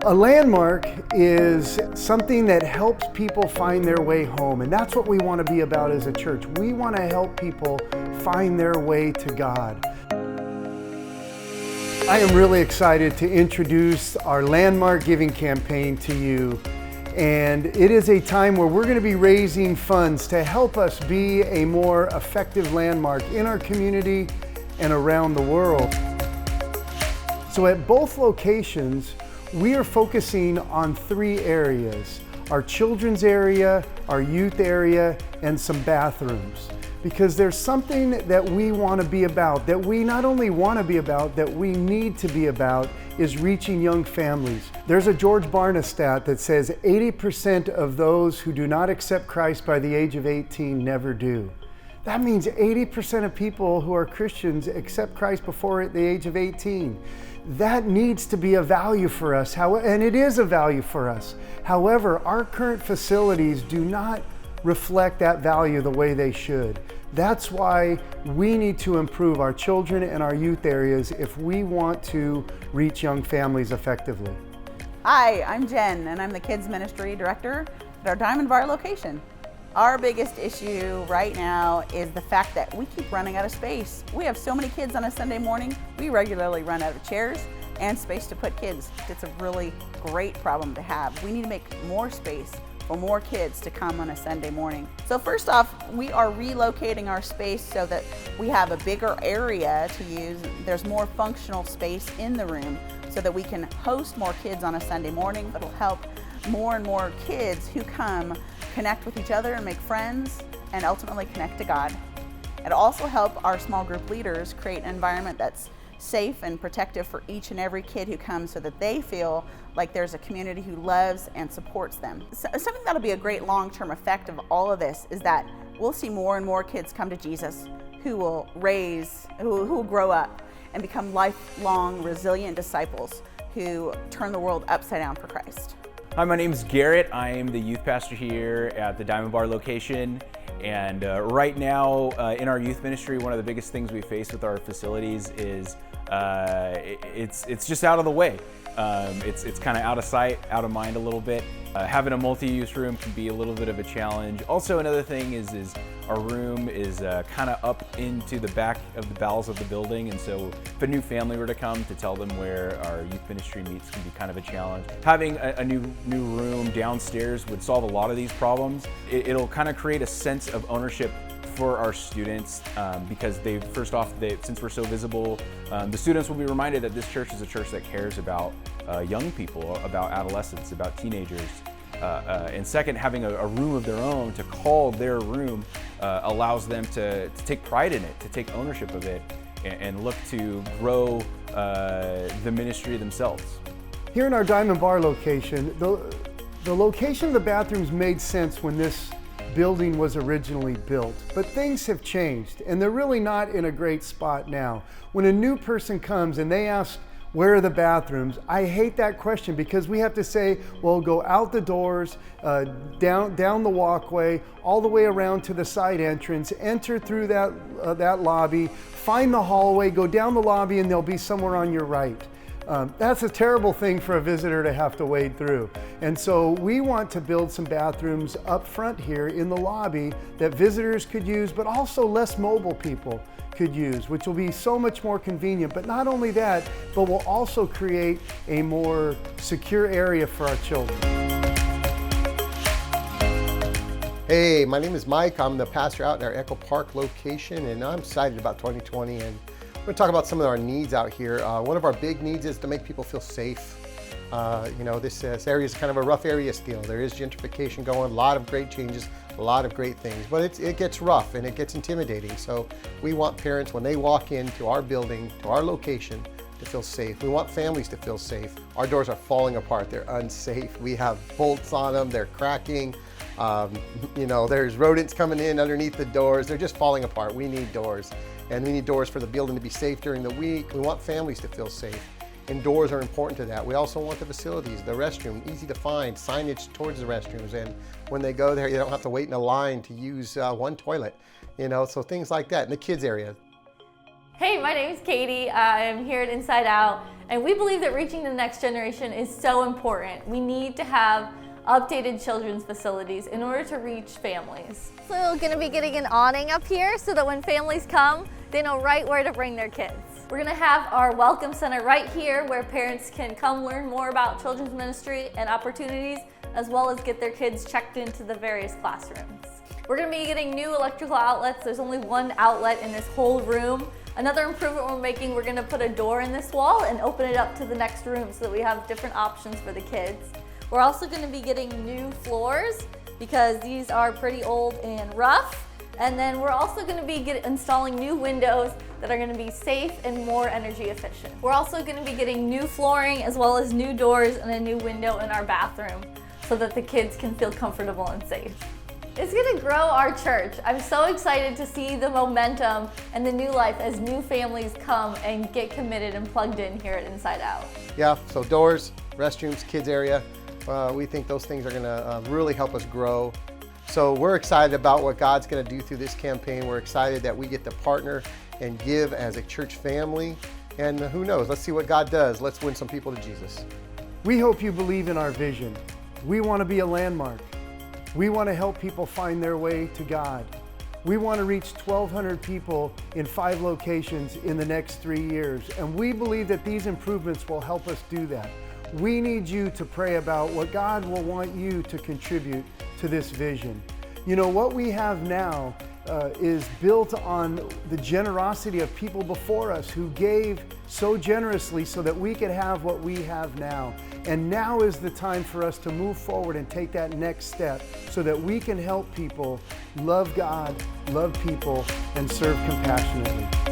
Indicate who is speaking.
Speaker 1: A landmark is something that helps people find their way home, and that's what we want to be about as a church. We want to help people find their way to God. I am really excited to introduce our Landmark Giving Campaign to you. And it is a time where we're going to be raising funds to help us be a more effective landmark in our community and around the world. So at both locations, we are focusing on 3 areas: our children's area, our youth area, and some bathrooms. Because there's something that we want to be about, that we not only want to be about, that we need to be about, is reaching young families. There's a George Barna stat that says 80% of those who do not accept Christ by the age of 18 never do. That means 80% of people who are Christians accept Christ before the age of 18. That needs to be a value for us, and it is a value for us. However, our current facilities do not reflect that value the way they should. That's why we need to improve our children and our youth areas if we want to reach young families effectively.
Speaker 2: Hi, I'm Jen, and I'm the Kids Ministry Director at our Diamond Bar location. Our biggest issue right now is the fact that we keep running out of space. We have so many kids on a Sunday morning, we regularly run out of chairs and space to put kids. It's a really great problem to have. We need to make more space for more kids to come on a Sunday morning. So first off, we are relocating our space so that we have a bigger area to use. There's more functional space in the room so that we can host more kids on a Sunday morning. It'll help more and more kids who come connect with each other and make friends and ultimately connect to God. It'll also help our small group leaders create an environment that's safe and protective for each and every kid who comes so that they feel like there's a community who loves and supports them. So, something that'll be a great long-term effect of all of this is that we'll see more and more kids come to Jesus who will grow up and become lifelong resilient disciples who turn the world upside down for Christ.
Speaker 3: Hi, my name is Garrett. I am the youth pastor here at the Diamond Bar location. And right now in our youth ministry, one of the biggest things we face with our facilities is it's just out of the way. It's kind of out of sight, out of mind a little bit. Having a multi-use room can be a little bit of a challenge. Also, another thing is our room is kind of up into the back of the bowels of the building, and so if a new family were to come, to tell them where our youth ministry meets can be kind of a challenge. Having a new room downstairs would solve a lot of these problems. It'll kind of create a sense of ownership for our students because since we're so visible, the students will be reminded that this church is a church that cares about young people, about adolescents, about teenagers. And second, having a room of their own to call their room allows them to take pride in it, to take ownership of it, and look to grow the ministry themselves.
Speaker 1: Here in our Diamond Bar location, the location of the bathrooms made sense when this building was originally built, but things have changed and they're really not in a great spot now. When a new person comes and they ask, where are the bathrooms? I hate that question because we have to say, well, go out the doors, down the walkway, all the way around to the side entrance, enter through that lobby, find the hallway, go down the lobby, and they'll be somewhere on your right. That's a terrible thing for a visitor to have to wade through. And so we want to build some bathrooms up front here in the lobby that visitors could use, but also less mobile people could use, which will be so much more convenient. But not only that, but will also create a more secure area for our children.
Speaker 4: Hey, my name is Mike. I'm the pastor out in our Echo Park location, and I'm excited about 2020. And we're going to talk about some of our needs out here. One of our big needs is to make people feel safe. This area is kind of a rough area still. There is gentrification going, a lot of great changes, a lot of great things, but it gets rough and it gets intimidating. So we want parents, when they walk into our building, to our location, to feel safe. We want families to feel safe. Our doors are falling apart. They're unsafe. We have bolts on them. They're cracking. There's rodents coming in underneath the doors. They're just falling apart. We need doors. And we need doors for the building to be safe during the week. We want families to feel safe. And doors are important to that. We also want the facilities, the restroom, easy to find, signage towards the restrooms. And when they go there, you don't have to wait in a line to use one toilet, so things like that. In the kids area,
Speaker 5: Hey, my name is Katie. I'm here at Inside Out, And we believe that reaching the next generation is so important. We need to have updated children's facilities in order to reach families.
Speaker 6: So we're going to be getting an awning up here so that when families come, they know right where to bring their kids.
Speaker 5: We're going to have our Welcome Center right here where parents can come learn more about children's ministry and opportunities, as well as get their kids checked into the various classrooms. We're going to be getting new electrical outlets. There's only one outlet in this whole room. Another improvement we're making, we're going to put a door in this wall and open it up to the next room so that we have different options for the kids. We're also going to be getting new floors because these are pretty old and rough. And then we're also going to be installing new windows that are going to be safe and more energy efficient. We're also going to be getting new flooring as well as new doors and a new window in our bathroom so that the kids can feel comfortable and safe. It's going to grow our church. I'm so excited to see the momentum and the new life as new families come and get committed and plugged in here at Inside Out.
Speaker 4: Yeah, so doors, restrooms, kids area, we think those things are going to really help us grow. So we're excited about what God's going to do through this campaign. We're excited that we get to partner and give as a church family. And who knows, let's see what God does. Let's win some people to Jesus.
Speaker 1: We hope you believe in our vision. We want to be a landmark. We want to help people find their way to God. We want to reach 1,200 people in 5 locations in the next 3 years. And we believe that these improvements will help us do that. We need you to pray about what God will want you to contribute to this vision. You know, what we have now is built on the generosity of people before us who gave so generously so that we could have what we have now. And now is the time for us to move forward and take that next step so that we can help people love God, love people, and serve compassionately.